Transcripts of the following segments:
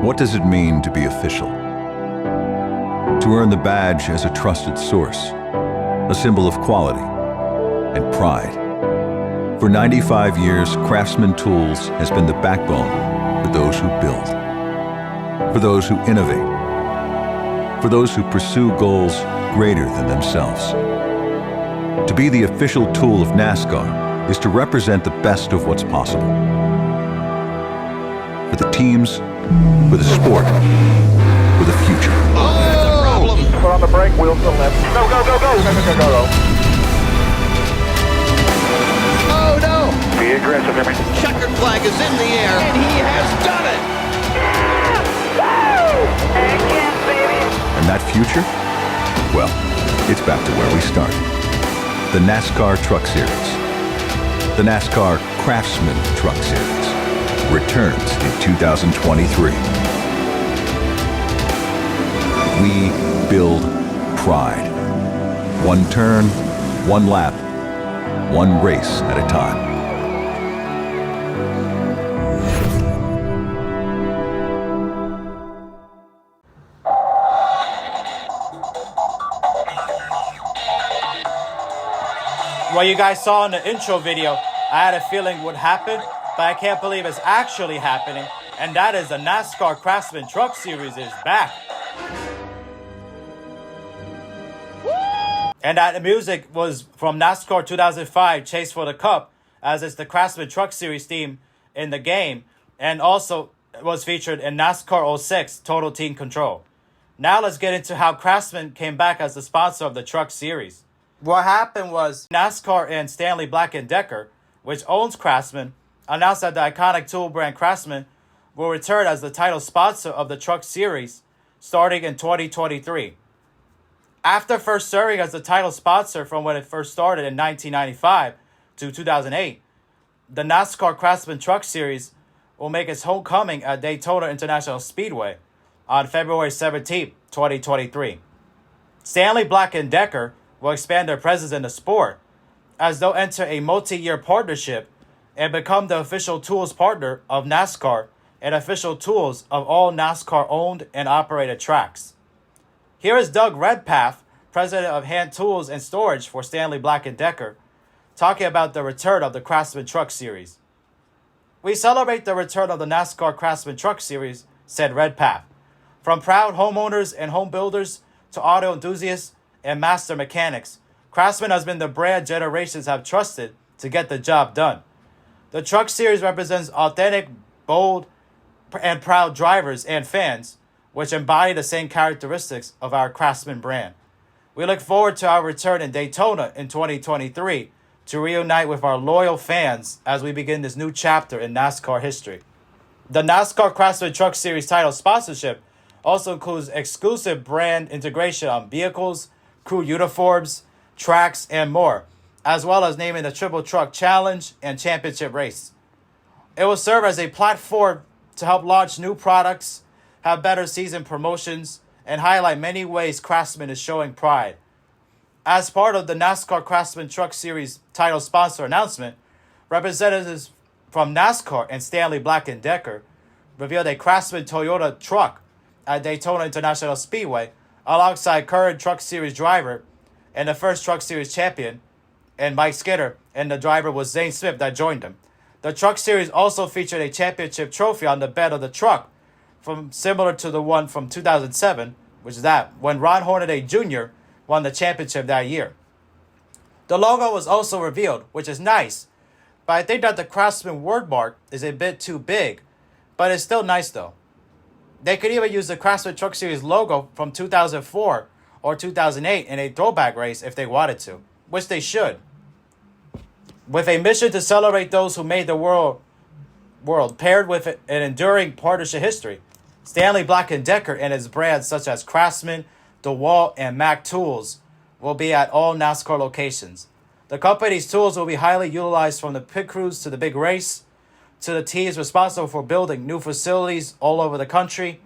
What does it mean to be official? To earn the badge as a trusted source, a symbol of quality and pride. For 95 years, Craftsman Tools has been the backbone for those who build, for those who innovate, for those who pursue goals greater than themselves. To be the official tool of NASCAR is to represent the best of what's possible. For the teams, for the sport, for the future. Oh, that's a problem. Put on the brake, wheels to the left. Go, go, go, go. Go. Oh, no. Be aggressive, everything. Checkered flag is in the air, and he has done it. And that future? Well, it's back to where we started. The NASCAR Truck Series. The NASCAR Craftsman Truck Series returns in 2023. We build pride. One turn, one lap, one race at a time. What you guys saw in the intro video, I had a feeling would happen, but I can't believe it's actually happening. And that is the NASCAR Craftsman Truck Series is back. And that music was from NASCAR 2005 Chase for the Cup, as it's the Craftsman Truck Series theme in the game, and also was featured in NASCAR 06 Total Team Control. Now let's get into how Craftsman came back as the sponsor of the Truck Series. What happened was NASCAR and Stanley Black & Decker, which owns Craftsman, announced that the iconic tool brand Craftsman will return as the title sponsor of the Truck Series starting in 2023. After first serving as the title sponsor from when it first started in 1995 to 2008, the NASCAR Craftsman Truck Series will make its homecoming at Daytona International Speedway on February 17, 2023. Stanley Black & Decker will expand their presence in the sport as they'll enter a multi-year partnership and become the official tools partner of NASCAR and official tools of all NASCAR-owned and operated tracks. Here is Doug Redpath, president of Hand Tools and Storage for Stanley Black & Decker, talking about the return of the Craftsman Truck Series. "We celebrate the return of the NASCAR Craftsman Truck Series," said Redpath. "From proud homeowners and home builders to auto enthusiasts and master mechanics, Craftsman has been the brand generations have trusted to get the job done. The Truck Series represents authentic, bold, and proud drivers and fans, which embody the same characteristics of our Craftsman brand. We look forward to our return in Daytona in 2023 to reunite with our loyal fans as we begin this new chapter in NASCAR history." The NASCAR Craftsman Truck Series title sponsorship also includes exclusive brand integration on vehicles, crew uniforms, tracks, and more, as well as naming the Triple Truck Challenge and Championship Race. It will serve as a platform to help launch new products, have better season promotions, and highlight many ways Craftsman is showing pride. As part of the NASCAR Craftsman Truck Series title sponsor announcement, representatives from NASCAR and Stanley Black & Decker revealed a Craftsman Toyota truck at Daytona International Speedway alongside current Truck Series driver and the first Truck Series champion, and Mike Skinner, and the driver was Zane Smith that joined him. The Truck Series also featured a championship trophy on the bed of the truck, similar to the one from 2007, which is that, when Ron Hornaday Jr. won the championship that year. The logo was also revealed, which is nice, but I think that the Craftsman wordmark is a bit too big, but it's still nice though. They could even use the Craftsman Truck Series logo from 2004 or 2008 in a throwback race if they wanted to, which they should. With a mission to celebrate those who made the world paired with an enduring partnership history, Stanley Black & Decker and its brands such as Craftsman, DeWalt, and Mac Tools will be at all NASCAR locations. The company's tools will be highly utilized from the pit crews to the big race, to the teams responsible for building new facilities all over the country,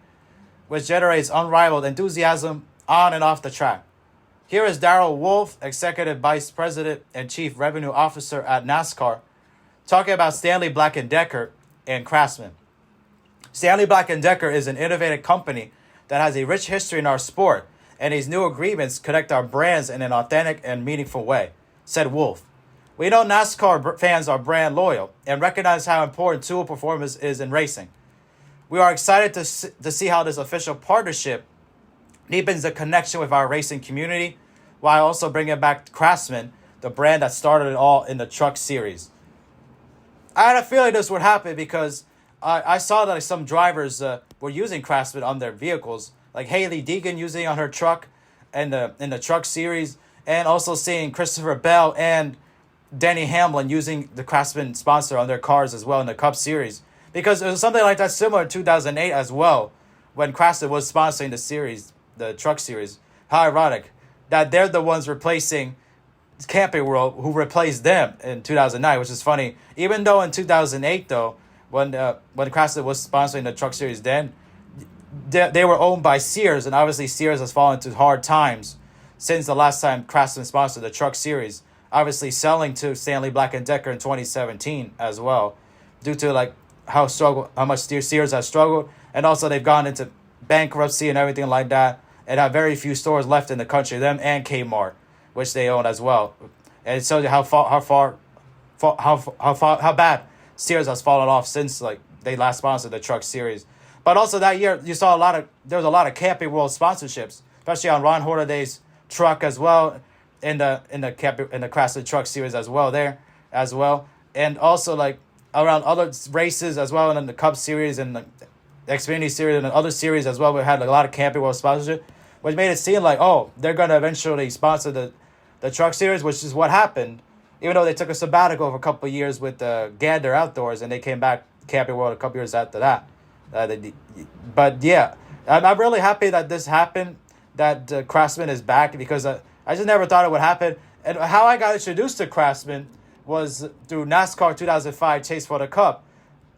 which generates unrivaled enthusiasm on and off the track. Here is Darrell Wolf, Executive Vice President and Chief Revenue Officer at NASCAR, talking about Stanley Black & Decker and Craftsman. Stanley Black & Decker is an innovative company that has a rich history in our sport, and these new agreements connect our brands in an authentic and meaningful way, said Wolf. We know NASCAR fans are brand loyal and recognize how important tool performance is in racing. We are excited to see how this official partnership deepens the connection with our racing community while also bringing back Craftsman, the brand that started it all in the Truck Series. I had a feeling this would happen because I saw that some drivers were using Craftsman on their vehicles, like Haley Deegan using it on her truck in the Truck Series, and also seeing Christopher Bell and Denny Hamlin using the Craftsman sponsor on their cars as well in the Cup Series. Because it was something like that similar in 2008 as well, when Craftsman was sponsoring the series, the Truck Series. How ironic that they're the ones replacing Camping World, who replaced them in 2009, which is funny. Even though in 2008, though, when Craftsman was sponsoring the Truck Series, then they were owned by Sears, and obviously Sears has fallen into hard times since the last time Craftsman sponsored the Truck Series. Obviously selling to Stanley Black & Decker in 2017 as well, due to like how much Sears has struggled, and also they've gone into bankruptcy and everything like that, and have very few stores left in the country, them and Kmart, which they own as well. And it shows you how bad Sears has fallen off since like they last sponsored the Truck Series. But also that year you saw there was a lot of Camping World sponsorships, especially on Ron Hornaday's truck as well, in the Craftsman Truck Series as well, and also like around other races as well, and in the Cup Series and the Xfinity Series and the other series as well. We had like, a lot of Camping World sponsorship, which made it seem like, oh, they're gonna eventually sponsor the Truck Series, which is what happened. Even though they took a sabbatical for a couple of years with Gander Outdoors, and they came back Camping World a couple years after that. But yeah, I'm really happy that this happened, that Craftsman is back, because I just never thought it would happen. And how I got introduced to Craftsman was through NASCAR 2005 Chase for the Cup.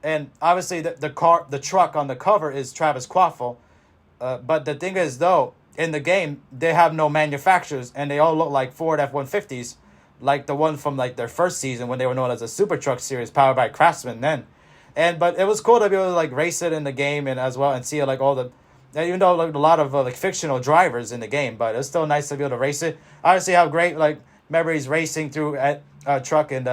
And obviously the truck on the cover is Travis Quaffle. But the thing is, though, in the game, they have no manufacturers, and they all look like Ford F-150s, like the one from like their first season when they were known as a Super Truck Series powered by Craftsman then. But it was cool to be able to like race it in the game and as well, and see like all the, even though like a lot of like fictional drivers in the game, but it's still nice to be able to race it. Obviously, have great like memories racing through at truck in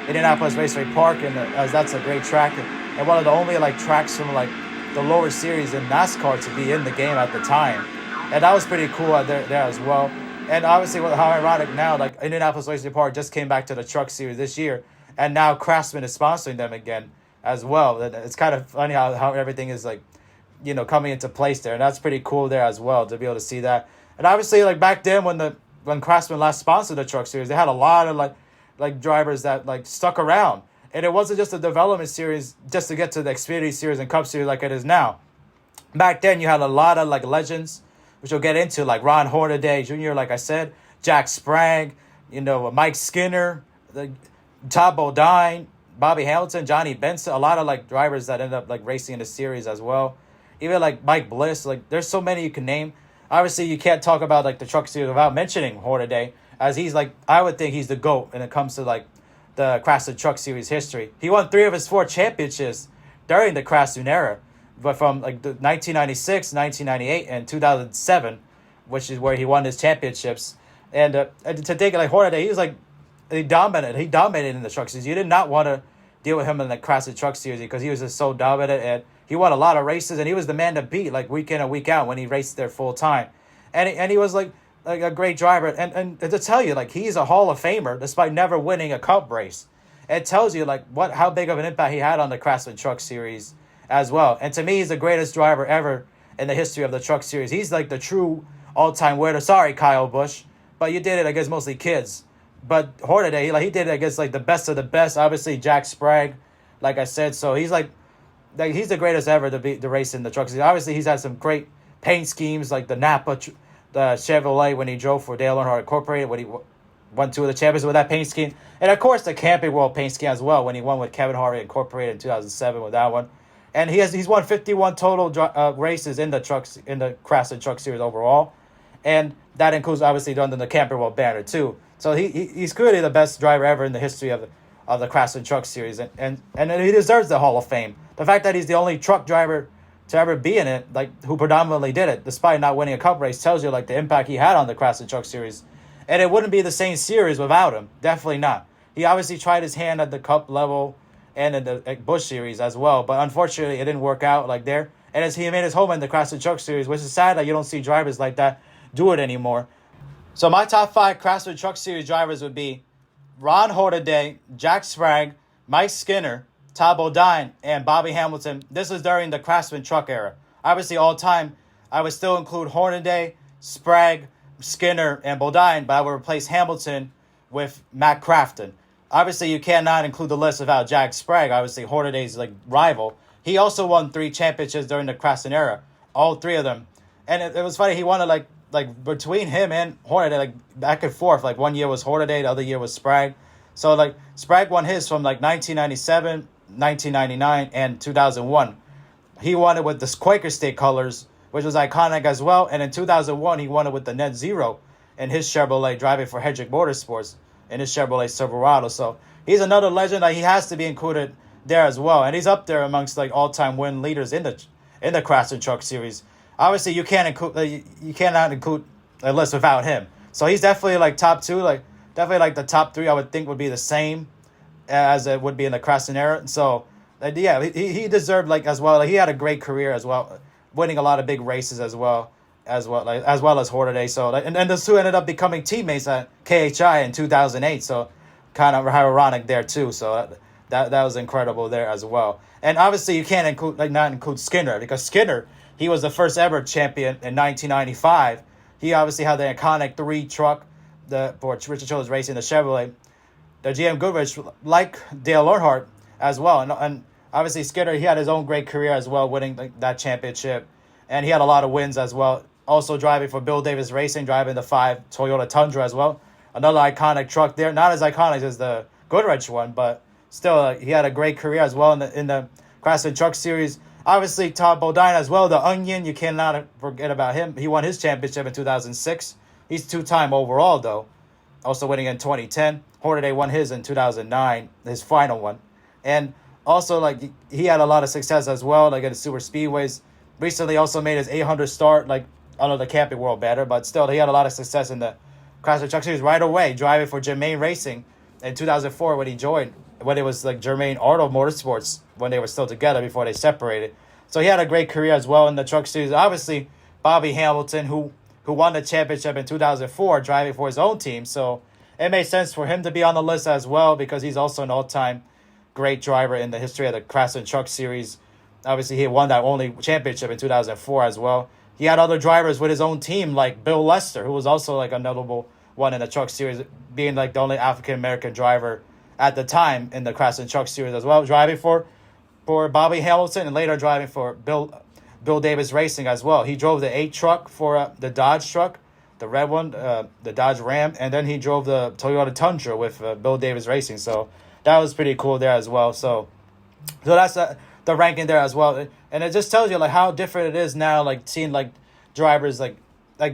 Indianapolis Raceway Park, and as that's a great track, and one of the only like tracks from like the lower series in NASCAR to be in the game at the time, and that was pretty cool there as well. And obviously, how ironic now, like Indianapolis Raceway Park just came back to the Truck Series this year, and now Craftsman is sponsoring them again as well. It's kind of funny how everything is like, you know, coming into place there, and that's pretty cool there as well to be able to see that. And obviously, like back then when Craftsman last sponsored the Truck Series, they had a lot of like drivers that like stuck around, and it wasn't just a development series just to get to the Xfinity Series and Cup Series like it is now. Back then, you had a lot of like legends, which we'll get into, like Ron Hornaday Jr., like I said, Jack Sprague, you know, Mike Skinner, Todd Bodine, Bobby Hamilton, Johnny Benson, a lot of like drivers that ended up like racing in the series as well. Even like Mike Bliss, like there's so many you can name. Obviously, you can't talk about like the Truck Series without mentioning Hornaday, as he's like, I would think he's the GOAT when it comes to like the Craftsman Truck Series history. He won 3 of his 4 championships during the Craftsman era, but from like the 1996, 1998, and 2007, which is where he won his championships. And to think like Hornaday, he was like, he dominated in the Truck Series. You did not want to deal with him in the Craftsman Truck Series because he was just so dominant, and he won a lot of races, and he was the man to beat like week in and week out when he raced there full time. And he was like a great driver. And to tell you, like, he's a Hall of Famer despite never winning a Cup race. It tells you like how big of an impact he had on the Craftsman Truck Series as well. And to me, he's the greatest driver ever in the history of the Truck Series. He's like the true all-time winner. Sorry, Kyle Busch, but you did it against mostly kids. But Hornaday, he did it against like the best of the best. Obviously, Jack Sprague, like I said. So he's like he's the greatest ever to race in the Truck Series. Obviously, he's had some great paint schemes like the Napa, the Chevrolet when he drove for Dale Earnhardt Incorporated, when he won 2 of the championships with that paint scheme. And of course, the Camping World paint scheme as well when he won with Kevin Harvick Incorporated in 2007 with that one. And he's won 51 total races in the Craftsman Truck Series overall, and that includes obviously under the Camping World banner too. So he's clearly the best driver ever in the history of the Craftsman Truck Series, and he deserves the Hall of Fame. the fact that he's the only truck driver to ever be in it, like who predominantly did it, despite not winning a cup race, tells you like the impact he had on the Craftsman Truck Series. And it wouldn't be the same series without him. Definitely not. He obviously tried his hand at the cup level and in the Busch Series as well, but unfortunately it didn't work out like there. And as he made his home in the Craftsman Truck Series, which is sad that you don't see drivers like that do it anymore. So my top 5 Craftsman Truck Series drivers would be Ron Hornaday, Jack Sprague, Mike Skinner, Todd Bodine, and Bobby Hamilton. This is during the Craftsman Truck era. Obviously, all time, I would still include Hornaday, Sprague, Skinner, and Bodine, but I would replace Hamilton with Matt Crafton. Obviously, you cannot include the list without Jack Sprague. Obviously, Hornaday's like rival. He also won 3 championships during the Craftsman era, all 3 of them. And it was funny. He won it like between him and Hornaday, like back and forth. Like one year was Hornaday, the other year was Sprague. So like Sprague won his from like 1997, 1999, and 2001. He won it with the Quaker State colors, which was iconic as well. And in 2001, he won it with the Net Zero in his Chevrolet, driving for Hendrick Motorsports in his Chevrolet Silverado. So he's another legend that he has to be included there as well. And he's up there amongst like all-time win leaders in the Craftsman Truck Series. Obviously, you cannot include a list without him. So he's definitely like top 2, like definitely like the top 3. I would think would be the same as it would be in the Craftsman era. So yeah, he deserved like as well. Like, he had a great career as well, winning a lot of big races as well as Hornaday. So and those 2 ended up becoming teammates at KHI in 2008. So kind of ironic there too. So that was incredible there as well. And obviously, you can't not include Skinner, because Skinner, he was the first ever champion in 1995. He obviously had the iconic 3 truck for Richard Childress Racing, the Chevrolet, the GM Goodrich, like Dale Earnhardt as well. And obviously Skinner, he had his own great career as well, winning that championship. And he had a lot of wins as well. Also driving for Bill Davis Racing, driving the 5 Toyota Tundra as well. Another iconic truck there. Not as iconic as the Goodrich one, but still he had a great career as well in the Craftsman Truck Series. Obviously, Todd Bodine as well, the Onion. You cannot forget about him. He won his championship in 2006. He's 2-time overall, though. Also winning in 2010. Hornaday won his in 2009, his final one. And also, like, he had a lot of success as well, like at the super speedways. Recently also made his 800 start, like, under the Camping World banner. But still, he had a lot of success in the Craftsman Truck Series right away, driving for Germain Racing in 2004 when he joined, when it was like Germain Auto Motorsports, when they were still together before they separated. So he had a great career as well in the Truck Series. Obviously, Bobby Hamilton, who won the championship in 2004, driving for his own team. So it made sense for him to be on the list as well, because he's also an all-time great driver in the history of the Craftsman Truck Series. Obviously, he won that only championship in 2004 as well. He had other drivers with his own team, like Bill Lester, who was also like a notable one in the Truck Series, being like the only African-American driver at the time in the Craftsman Truck Series as well, driving for Bobby Hamilton and later driving for Bill Davis Racing as well. He drove the 8 truck for the Dodge truck, the red one, the Dodge Ram, and then he drove the Toyota Tundra with Bill Davis Racing. So that was pretty cool there as well. So that's the ranking there as well. And it just tells you like how different it is now, like seeing like drivers like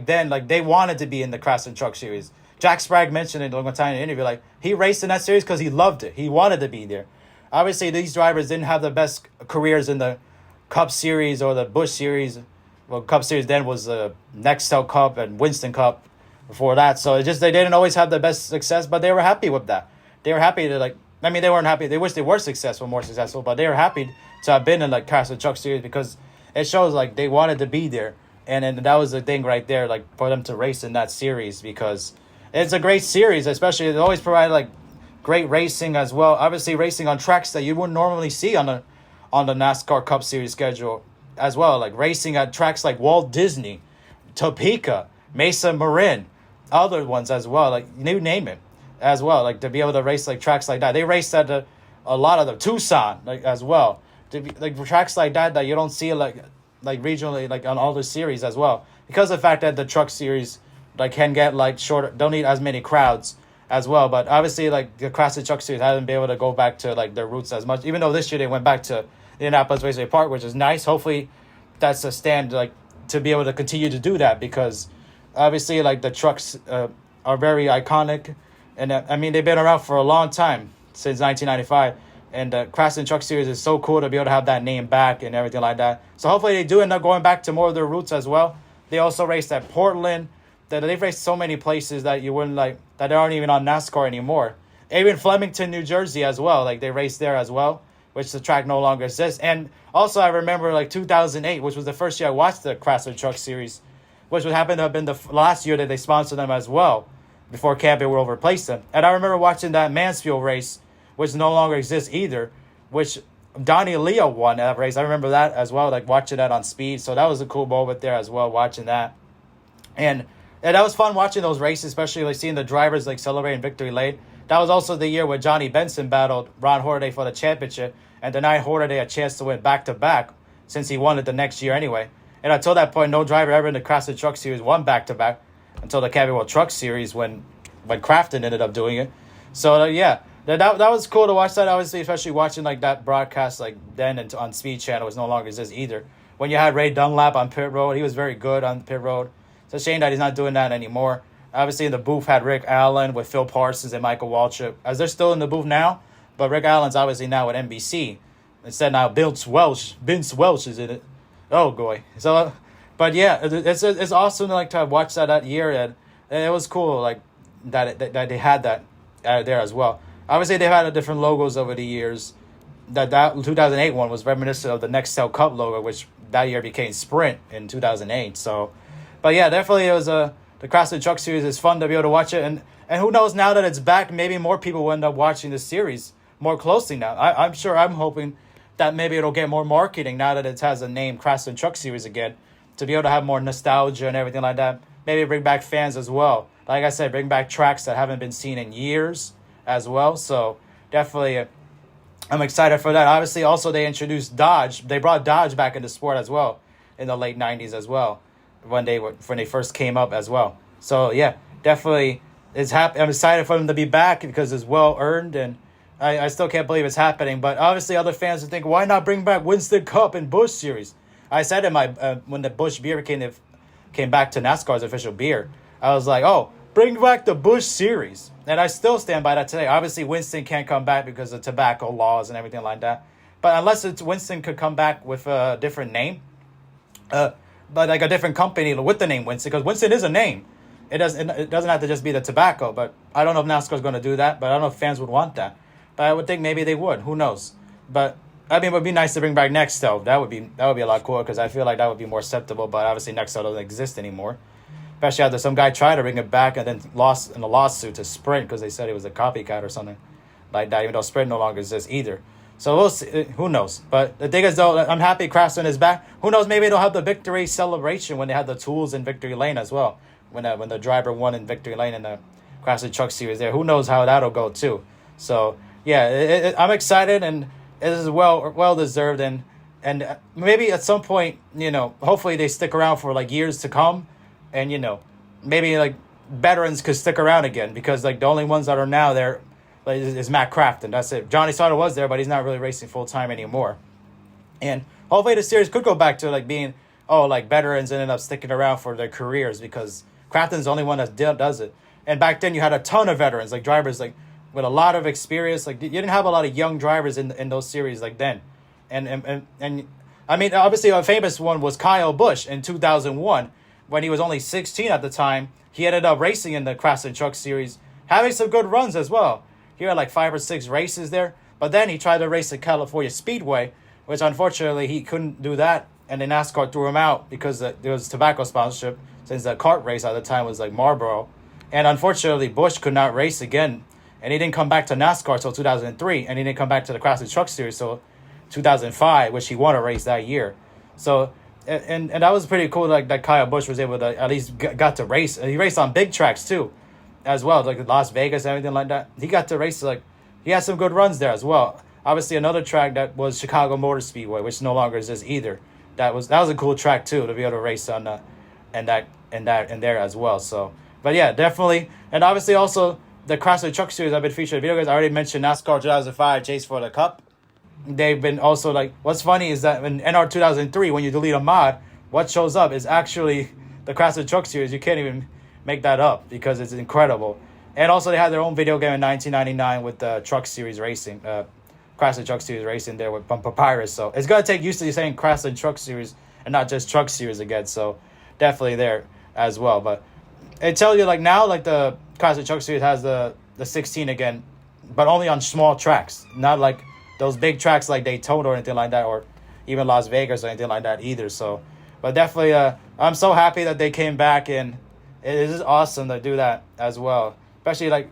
then, like they wanted to be in the Craftsman Truck Series. Jack Sprague mentioned it one time in an interview, like he raced in that series because he loved it. He wanted to be there. Obviously, these drivers didn't have the best careers in the Cup Series or the Busch Series. Well, Cup Series then was the Nextel Cup and Winston Cup before that. So it just they didn't always have the best success, but they were happy with that. They were happy to they weren't happy. They wish they were more successful, but they were happy to have been in like Craftsman Truck Series because it shows like they wanted to be there. And that was the thing right there, like for them to race in that series, because it's a great series, especially it always provided like great racing as well. Obviously racing on tracks that you wouldn't normally see on the NASCAR Cup Series schedule as well, like racing at tracks like Walt Disney, Topeka, Mesa Marin, other ones as well, like you name it as well, like to be able to race like tracks like that. They raced at a lot of the Tucson like as well, to be, like tracks like that you don't see like regionally like on all the series as well, because of the fact that the Truck Series like can get like shorter, don't need as many crowds as well. But obviously like the Craftsman Truck Series hasn't been able to go back to like their roots as much, even though this year they went back to Indianapolis Raceway Park, which is nice. Hopefully that's a stand like to be able to continue to do that, because obviously like the trucks are very iconic, and I mean they've been around for a long time, since 1995, And the Craftsman Truck Series is so cool to be able to have that name back and everything like that. So hopefully they do end up going back to more of their roots as well. They also raced at Portland. They've raced so many places that you wouldn't like, that aren't even on NASCAR anymore. Even Flemington, New Jersey as well. Like they raced there as well, which the track no longer exists. And also I remember like 2008, which was the first year I watched the Craftsman Truck Series, which would happen to have been the last year that they sponsored them as well, before Camping World replaced them. And I remember watching that Mansfield race, which no longer exists either, which Donnie Leo won that race. I remember that as well, like watching that on Speed. So that was a cool moment there as well, watching that. And that was fun watching those races, especially like seeing the drivers like celebrating victory lane. That was also the year where Johnny Benson battled Ron Hornaday for the championship and denied Hornaday a chance to win back-to-back, since he won it the next year anyway. And until that point, no driver ever in the Craftsman Truck Series won back-to-back until the Camping World Truck Series when Crafton ended up doing it. So yeah. That was cool to watch that, obviously, especially watching like that broadcast like then and on Speed Channel, which no longer exists either. When you had Ray Dunlap on pit road, he was very good on pit road. It's a shame that he's not doing that anymore. Obviously, in the booth had Rick Allen with Phil Parsons and Michael Waltrip, as they're still in the booth now. But Rick Allen's obviously now at NBC. Instead now Vince Welch is in it. Oh boy. So, but yeah, it's awesome to like to watch that year, and it was cool like that they had that there as well. Obviously, they've had different logos over the years. That 2008 one was reminiscent of the Nextel Cup logo, which that year became Sprint in 2008. So, but yeah, definitely it was the Craftsman Truck Series is fun to be able to watch it. And who knows, now that it's back, maybe more people will end up watching the series more closely now. I'm hoping that maybe it'll get more marketing now that it has a name, Craftsman Truck Series again, to be able to have more nostalgia and everything like that. Maybe bring back fans as well. Like I said, bring back tracks that haven't been seen in years as well. So definitely I'm excited for that. Obviously also they introduced Dodge. They brought Dodge back into sport as well in the late 90s as well, when they first came up as well. So yeah, definitely I'm excited for them to be back because it's well earned, and I still can't believe it's happening. But obviously other fans would think, why not bring back Winston Cup and Busch Series? I said in my when the Busch beer came back to NASCAR's official beer, I was like, oh, bring back the Busch Series. And I still stand by that today. Obviously, Winston can't come back because of tobacco laws and everything like that. But unless Winston could come back with a different name, but like a different company with the name Winston, because Winston is a name. It doesn't have to just be the tobacco. But I don't know if NASCAR's going to do that. But I don't know if fans would want that. But I would think maybe they would. Who knows? But I mean, it would be nice to bring back Nextel. That would be a lot cooler, because I feel like that would be more acceptable. But obviously, Nextel doesn't exist anymore. Especially after some guy tried to bring it back and then lost in a lawsuit to Sprint because they said it was a copycat or something like that, even though Sprint no longer exists either. So we'll see. Who knows? But the thing is, though, I'm happy Craftsman is back. Who knows? Maybe they'll have the victory celebration when they had the tools in Victory Lane as well. When the driver won in Victory Lane in the Craftsman Truck Series there. Who knows how that'll go, too. So, yeah, I'm excited, and it is well deserved. And maybe at some point, hopefully they stick around for like years to come. And, maybe, like, veterans could stick around again, because, like, the only ones that are now there is Matt Crafton. That's it. Johnny Sauter was there, but he's not really racing full-time anymore. And hopefully the series could go back to, like, being, veterans ended up sticking around for their careers, because Crafton's the only one that does it. And back then you had a ton of veterans, like, drivers, like, with a lot of experience. Like, you didn't have a lot of young drivers in those series, like, then. And I mean, obviously a famous one was Kyle Busch in 2001. When he was only 16 at the time, he ended up racing in the Craftsman Truck Series, having some good runs as well. He had like 5 or 6 races there, but then he tried to race at California Speedway, which unfortunately he couldn't do that, and then NASCAR threw him out because there was tobacco sponsorship, since the kart race at the time was like Marlboro. And unfortunately, Busch could not race again, and he didn't come back to NASCAR until 2003, and he didn't come back to the Craftsman Truck Series until 2005, which he won a race that year. So, and that was pretty cool, like that Kyle Busch was able to at least got to race. He raced on big tracks too, as well, like Las Vegas and everything like that. He got to race, like, he had some good runs there as well. Obviously, another track that was Chicago Motor Speedway, which no longer exists either. That was a cool track too, to be able to race on, and there as well. So, but yeah, definitely, and obviously also the Craftsman Truck Series I've been featured in video games. I already mentioned NASCAR 2005 Chase for the Cup. They've been also, like, what's funny is that in NR 2003, when you delete a mod, what shows up is actually the Craftsman Truck Series. You can't even make that up because it's incredible. And also they had their own video game in 1999 with the Truck Series Racing, Craftsman Truck Series racing there with Papyrus. So it's gonna take used to saying Craftsman Truck Series and not just Truck Series again. So definitely there as well. But it tells you like now like the Craftsman Truck Series has the 16 again, but only on small tracks, not like those big tracks like Daytona or anything like that, or even Las Vegas or anything like that either. So, but definitely, I'm so happy that they came back, and it is awesome to do that as well, especially like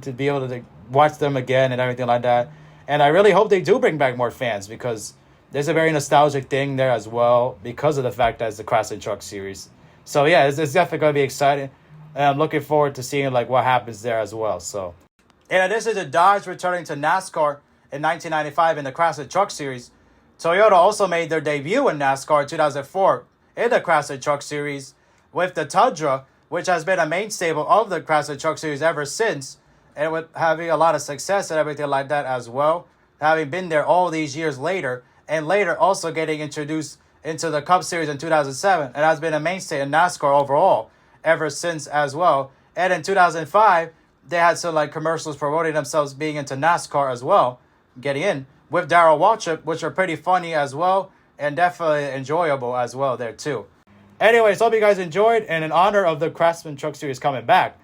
to be able to watch them again and everything like that. And I really hope they do bring back more fans, because there's a very nostalgic thing there as well because of the fact that it's the Craftsman Truck Series. So yeah, it's definitely going to be exciting. And I'm looking forward to seeing like what happens there as well. So, in addition to Dodge returning to NASCAR in 1995 in the Craftsman Truck Series, Toyota also made their debut in NASCAR in 2004 in the Craftsman Truck Series with the Tundra, which has been a mainstay of the Craftsman Truck Series ever since, and with having a lot of success and everything like that as well, having been there all these years later, and later also getting introduced into the Cup Series in 2007, and has been a mainstay in NASCAR overall ever since as well. And in 2005, they had some like commercials promoting themselves being into NASCAR as well, getting in with Darrell Waltrip, which are pretty funny as well, and definitely enjoyable as well there too. Anyways, hope you guys enjoyed, and in honor of the Craftsman Truck Series coming back,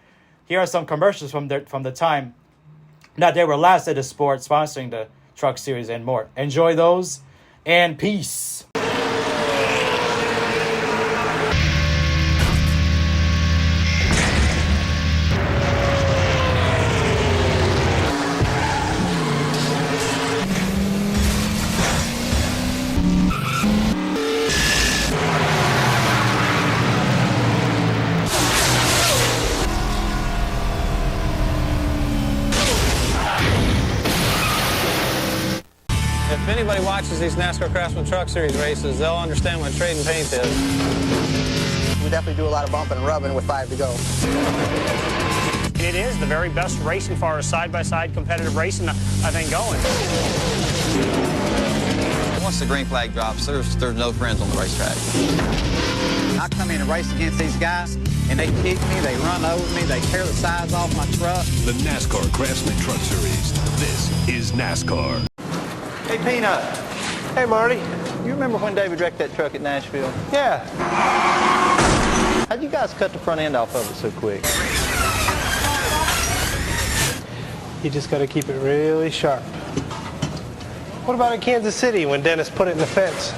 here are some commercials from the time that they were last at the sport, sponsoring the Truck Series and more. Enjoy those, and peace. If anybody watches these NASCAR Craftsman Truck Series races, they'll understand what trading paint is. We definitely do a lot of bumping and rubbing with 5 to go. It is the very best racing as far as side-by-side competitive racing, I think, going. Once the green flag drops, there's no friends on the racetrack. I come in and race against these guys, and they kick me, they run over me, they tear the sides off my truck. The NASCAR Craftsman Truck Series. This is NASCAR. Hey, Peanut. Hey, Marty. You remember when David wrecked that truck at Nashville? Yeah. How'd you guys cut the front end off of it so quick? You just got to keep it really sharp. What about in Kansas City when Dennis put it in the fence?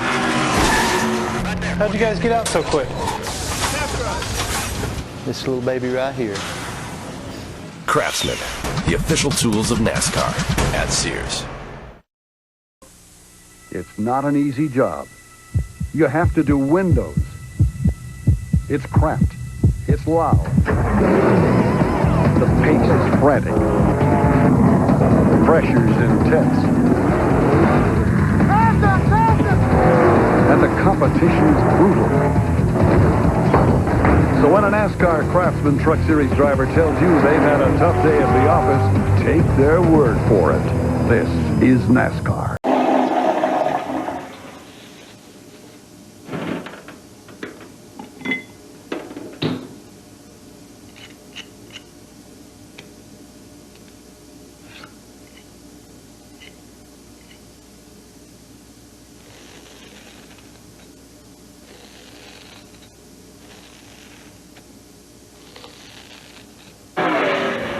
How'd you guys get out so quick? This little baby right here. Craftsman, the official tools of NASCAR at Sears. It's not an easy job. You have to do windows. It's cramped. It's loud. The pace is frantic. The pressure's intense. And the competition's brutal. So when a NASCAR Craftsman Truck Series driver tells you they've had a tough day at the office, take their word for it. This is NASCAR.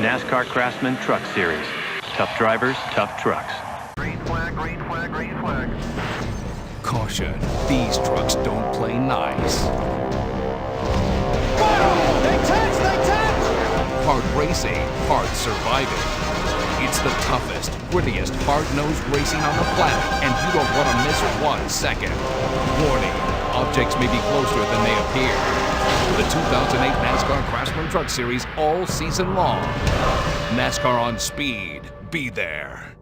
NASCAR Craftsman Truck Series. Tough drivers, tough trucks. Green flag, green flag, green flag. Caution, these trucks don't play nice. They touch! Hard racing, hard surviving. It's the toughest, grittiest, hard-nosed racing on the planet, and you don't want to miss 1 second. Warning, objects may be closer than they appear. The 2008 NASCAR Craftsman Truck Series all season long. NASCAR on speed. Be there.